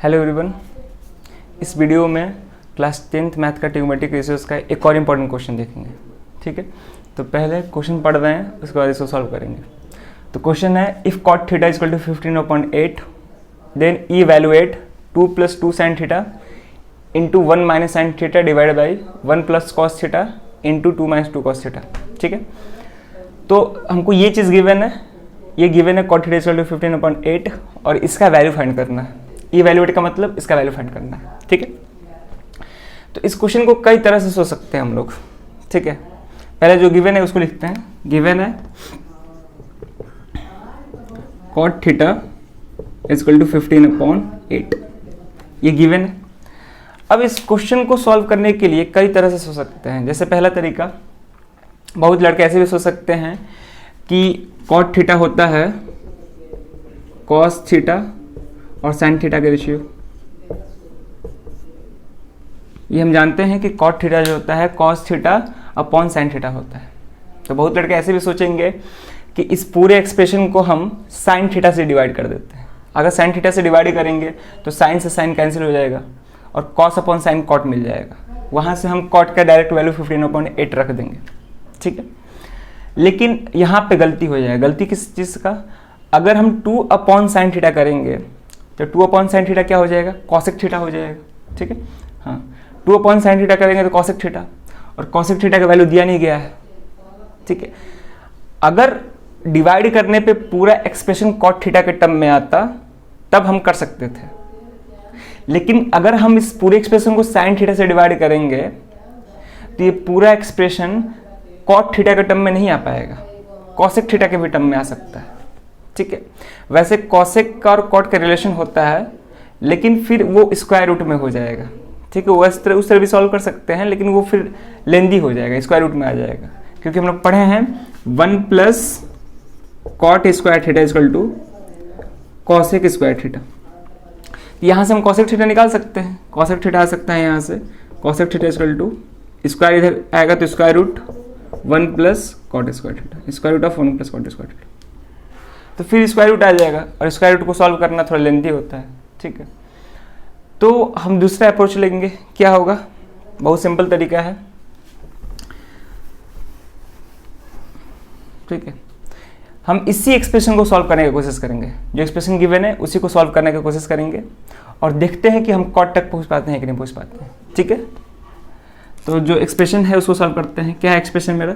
Hello everyone, इस video में class 10th math का ट्रिग्नोमेट्रिक रेशियोज का एक और इम्पॉर्टेंट क्वेश्चन देखेंगे। ठीक है, तो पहले क्वेश्चन पढ़ रहे हैं, उसके बाद इसको सॉल्व करेंगे। तो क्वेश्चन है, if cot theta is equal to 15/8 then evaluate 2 + 2 sin theta into 1 - sin theta divide by 1 + cos theta into 2 - 2 cos theta. ठीक है, तो हमको ये चीज़ गिवन है, ये गिवन है cot theta is equal to 15/8 और इसका वैल्यू फाइंड करना है। इवैल्यूएट का मतलब इसका वैल्यू फाइंड करना है। ठीक है, तो इस क्वेश्चन को कई तरह से सोच सकते हैं हम लोग। ठीक है, पहले जो गिवन है उसको लिखते हैं। गिवन है cot theta is equal to 15/8, ये गिवन है। अब इस क्वेश्चन को सॉल्व करने के लिए कई तरह से सोच सकते हैं। जैसे पहला तरीका, बहुत लड़के ऐसे भी सोच सकते हैं कि cot थीटा होता है cos थीटा और sin थीटा के रेशियो। ये हम जानते हैं कि cot थीटा जो होता है cos theta upon sin theta होता है। तो बहुत लड़के ऐसे भी सोचेंगे कि इस पूरे एक्सप्रेशन को हम sin थीटा से डिवाइड कर देते हैं। अगर sin थीटा से डिवाइड करेंगे तो sin से sin कैंसिल हो जाएगा और cos अपॉन sin cot मिल जाएगा। वहाँ से हम cot का डायरेक्ट वैल्यू 15/8 रख देंगे। ठीक है, लेकिन यहाँ पे गलती हो जाएगा। गलती किस चीज़ का? अगर हम 2/sin थीटा करेंगे तो 2/sin थीटा क्या हो जाएगा? cosec थीटा हो जाएगा। ठीक है, हाँ, 2/sin थीटा करेंगे तो cosec थीटा, और cosec थीटा का वैल्यू दिया नहीं गया है। ठीक है, अगर डिवाइड करने पे पूरा एक्सप्रेशन cot थीटा के टर्म में आता तब हम कर सकते थे, लेकिन अगर हम इस पूरे एक्सप्रेशन को sin थीटा से डिवाइड करेंगे तो ये पूरा एक्सप्रेशन cot थीटा के टर्म में नहीं आ पाएगा, cosec थीटा के भी टर्म में आ सकता है। ठीक है, वैसे cosec का और cot का रिलेशन होता है, लेकिन फिर वो स्क्वायर रूट में हो जाएगा। ठीक है, वो उस तरह भी सॉल्व कर सकते हैं, लेकिन वो फिर लेंदी हो जाएगा, स्क्वायर रूट में आ जाएगा। क्योंकि हम लोग पढ़े हैं 1 + cot square theta equal to cosec square theta. यहाँ से हम cosec थीटा निकाल सकते हैं। cosec थीटा आ सकता है यहाँ से, cosec theta equal to square इधर आएगा तो square root 1 + cot square theta, square root of 1 + cot square theta. तो फिर स्क्वायर रूट आ जाएगा, और स्क्वायर रूट को सॉल्व करना थोड़ा लेंथी होता है। ठीक है, तो हम दूसरा अप्रोच लेंगे। क्या होगा? बहुत सिंपल तरीका है। ठीक है, हम इसी एक्सप्रेशन को सॉल्व करने की कोशिश करेंगे। जो एक्सप्रेशन गिवन है उसी को सॉल्व करने की कोशिश करेंगे और देखते हैं कि हम cot तक पहुंच पाते हैं कि नहीं पहुंच पाते हैं। ठीक है, तो जो एक्सप्रेशन है उसको सॉल्व करते हैं। क्या है एक्सप्रेशन मेरा?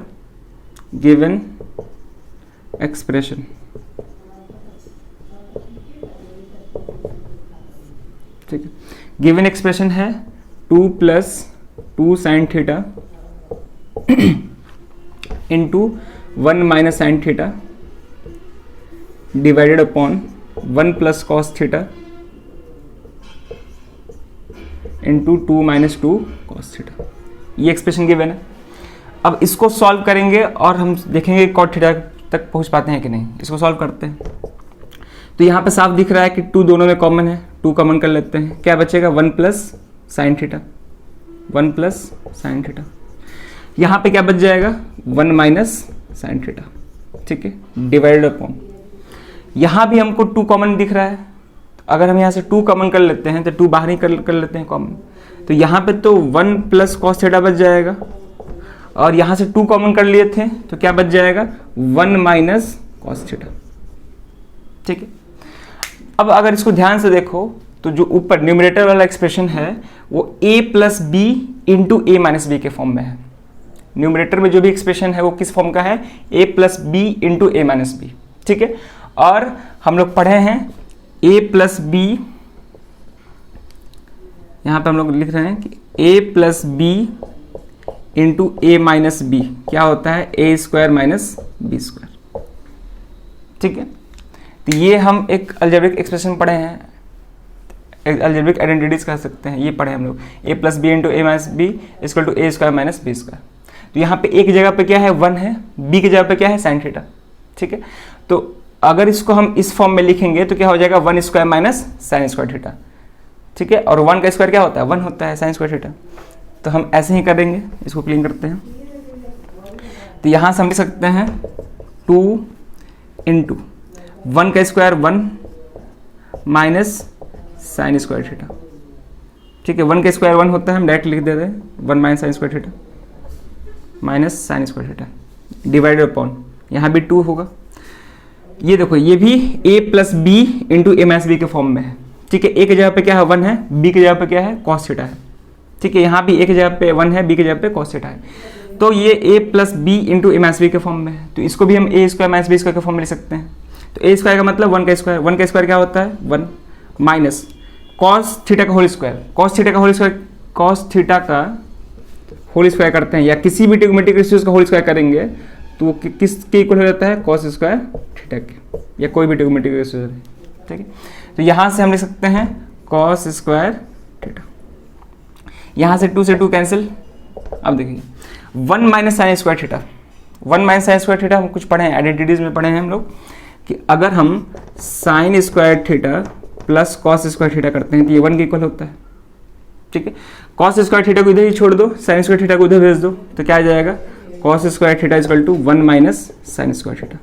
गिवन एक्सप्रेशन, ठीक है, गिवन एक्सप्रेशन है 2 + 2 sin theta into 1 - sin theta divided upon 1 + cos theta into 2 - 2 cos theta. ये एक्सप्रेशन गिवन है। अब इसको सॉल्व करेंगे और हम देखेंगे cot थीटा तक पहुंच पाते हैं कि नहीं। इसको सॉल्व करते हैं। तो यहाँ पे साफ दिख रहा है कि 2 दोनों में कॉमन है, 2 कॉमन कर लेते हैं। क्या बचेगा? 1 + sin थीटा, 1 + sin थीटा। यहाँ पे क्या बच जाएगा? 1 - sin थीटा। ठीक है, डिवाइडेड अपॉन, यहाँ भी हमको 2 कॉमन दिख रहा है। अगर हम यहाँ से 2 कॉमन कर लेते हैं तो 2 बाहर ही कर लेते हैं कॉमन। तो यहाँ पे तो 1 + cos थीटा बच जाएगा, और यहाँ से 2 कॉमन कर लिए थे तो क्या बच जाएगा? 1 - cos थीटा। ठीक है, अब अगर इसको ध्यान से देखो तो जो ऊपर न्यूमरेटर वाला एक्सप्रेशन है वो a + b into a - b के फॉर्म में है। न्यूमरेटर में जो भी एक्सप्रेशन है वो किस फॉर्म का है? a + b into a - b। ठीक है, और हम लोग पढ़े हैं a + b, यहाँ पे हम लोग लिख रहे हैं कि a + b into a - b क्या होता है? a² - b²। ठीक है, तो ये हम एक अलजेब्रिक एक्सप्रेशन पढ़े हैं, अलजेब्रिक आइडेंटिटीज कह सकते हैं। ये पढ़े हम लोग a + b into a - b equal to a² - b²। तो यहाँ पे एक जगह पे क्या है? 1 है, b की जगह पे क्या है? sin theta. ठीक है, तो अगर इसको हम इस फॉर्म में लिखेंगे तो क्या हो जाएगा? 1² - sin² थीटा। ठीक है, और 1 का स्क्वायर क्या होता है? 1 होता है, sin² थीटा। तो हम ऐसे ही करेंगे, इसको क्लीन करते हैं। तो यहाँ से हम लिख सकते हैं 2 इंटू 1 का square 1 minus sine square theta. ठीक है, 1 का स्क्वायर 1 होता है, हम डायरेक्ट लिख देते हैं 1 minus sine square theta minus sine square theta divided upon, यहाँ भी 2 होगा। ये देखो ये भी a plus b into a minus b के फॉर्म में है। ठीक है, a की जगह पे क्या है 1 है, b की जगह पे क्या है कॉस थीटा है। ठीक है, यहाँ भी a की जगह पे 1 है, b की जगह पे कॉस थीटा है। तो ये a plus b into a minus b के फॉर्म में है, तो इसको भी हम a square minus b square के फॉर्म में लिख सकते हैं। तो a स्क्वायर का मतलब 1 का स्क्वायर, 1 का स्क्वायर क्या होता है 1 माइनस कॉस थीटा का होल स्क्वायर, कॉस थीटा का होल स्क्वायर, कॉस थीटा का होल स्क्वायर करते हैं या किसी भी ट्रिग्नोमेट्रिक रेशियोज का होल स्क्वायर करेंगे तो वो किसके इक्वल हो जाता है कॉस स्क्वायर थीटा के, या कोई भी ट्रिग्नोमेट्रिक रेशियो। ठीक है, तो यहाँ से हम लिख सकते हैं कॉस स्क्वायर थीटा, यहाँ से 2 से 2 कैंसिल। अब देखिए 1 minus sine square theta, 1 minus sine square theta हम कुछ पढ़े हैं, आइडेंटिटीज में पढ़े हैं हम लोग कि अगर हम sign square theta plus cos square theta करते हैं तो ये 1 के इक्वल होता है। ठीक है, कॉस स्क्वायर थीटा को इधर ही छोड़ दो, साइन स्क्वायर थीटा को उधर भेज दो, तो क्या आ जाएगा cos square theta equal to 1 minus sine square theta.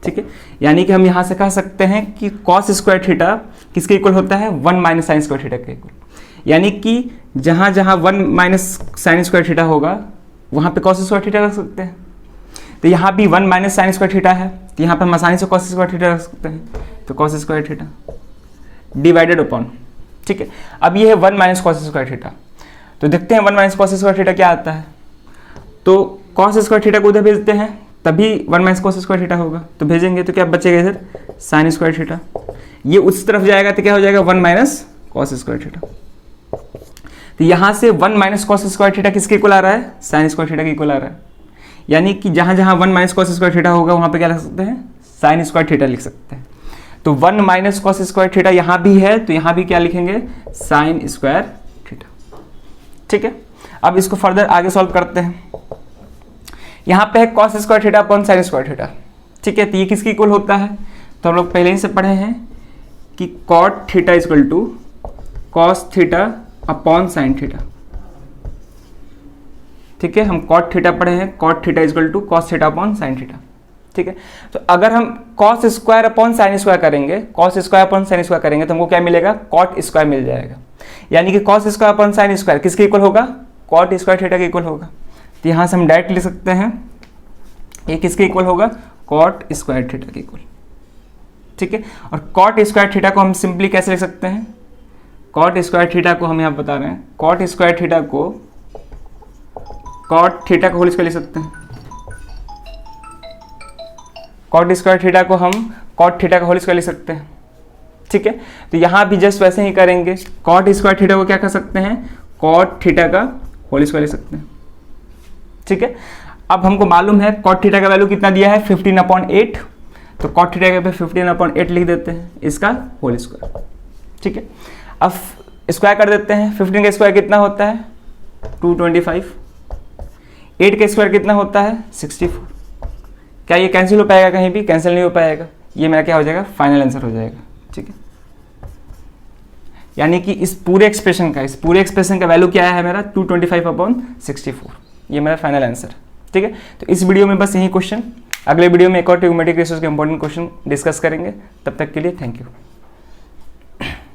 ठीक है, यानी कि हम यहाँ से कह सकते हैं कि कॉस स्क्वायर थीटा किसके इक्वल होता है 1 माइनस साइन स्क्वायर थीटा के इक्वल। यानी कि जहाँ जहाँ 1 माइनस साइन स्क्वायर थीटा होगा वहाँ पे कॉस स्क्वायर थीटा रख सकते हैं। तो यहाँ भी 1 माइनस साइन स्क्वायर थीटा है, तो यहाँ पर हम आसानी से कॉस स्क्वायर थीटा रख सकते हैं, तो cos square theta divided upon. ठीक है, अब ये है 1 माइनस कॉस स्क्वायर थीटा, तो देखते हैं 1 माइनस कॉस स्क्वायर थीटा क्या आता है। तो कॉस स्क्वायर थीटा को उधर भेजते हैं तभी 1 माइनस कॉस स्क्वायर थीटा होगा, तो भेजेंगे तो क्या बचेगा इधर साइन स्क्वायर थीटा, ये उस तरफ जाएगा तो क्या हो जाएगा 1 माइनस कॉस स्क्वायर थीटा। तो यहाँ से 1 माइनस कॉस स्क्वायर थीटा किसके इक्वल आ रहा है साइन स्क्वायर थीटा के इक्वल आ रहा है। यानी कि जहाँ जहाँ 1 माइनस कॉस स्क्वायर थीटा होगा वहाँ पे क्या लिख सकते हैं साइन स्क्वायर थीटा लिख सकते हैं। तो 1 माइनस कॉस स्क्वायर थीटा यहाँ भी है, तो यहाँ भी क्या लिखेंगे साइन स्क्वायर थीटा। ठीक है, अब इसको फर्दर आगे सॉल्व करते हैं। यहाँ पे है cos square theta upon sine square theta. ठीक है, तो ये किसकी इक्वल होता है, तो हम लोग पहले ही से पढ़े हैं कि cot theta equal to cos theta upon sine theta. ठीक है, हम कॉट थीटा पढ़े हैं, cot theta equal to cos theta upon sine theta. ठीक है, तो अगर हम cos square upon sine square करेंगे, cos square upon sine square करेंगे तो हमको क्या मिलेगा कॉट स्क्वायर मिल जाएगा। यानी कि cos square upon sine square किसके इक्वल होगा कॉट स्क्वायर थीटा के इक्वल होगा। तो यहाँ से हम डायरेक्ट लिख सकते हैं ये किसके इक्वल होगा कॉट स्क्वायर थीटा के इक्वल। ठीक है, और कॉट स्क्वायर थीटा को हम सिंपली कैसे लिख सकते हैं, कॉट स्क्वायर थीटा को हम यहाँ बता रहे हैं, कॉट स्क्वायर थीटा को कॉट थीटा का होल स्क्वायर लिख सकते हैं। कॉट स्क्वायर थीटा को हम कॉट थीटा का होल स्क्वायर लिख सकते हैं। ठीक है, तो यहाँ भी जस्ट वैसे ही करेंगे, कॉट स्क्वायर थीटा को क्या कर सकते हैं कॉट थीटा का होल स्क्वायर लिख सकते हैं। ठीक है, अब हमको मालूम है कॉट थीटा का वैल्यू कितना दिया है 15/8, तो कॉट थीटा पे 15/8 लिख देते हैं इसका होल स्क्वायर। ठीक है, अब स्क्वायर कर देते हैं, 15 का स्क्वायर कितना होता है 225, 8 का स्क्वायर कितना होता है 64। क्या ये कैंसिल हो पाएगा, कहीं भी कैंसिल नहीं हो पाएगा, ये मेरा क्या हो जाएगा फाइनल आंसर हो जाएगा। ठीक है, यानी कि इस पूरे एक्सप्रेशन का वैल्यू क्या है मेरा 225/64, ये मेरा फाइनल आंसर। ठीक है, तो इस वीडियो में बस यही क्वेश्चन, अगले वीडियो में एक और ट्रिग्नोमेट्रिक रेशियोज के इंपॉर्टेंट क्वेश्चन डिस्कस करेंगे। तब तक के लिए थैंक यू।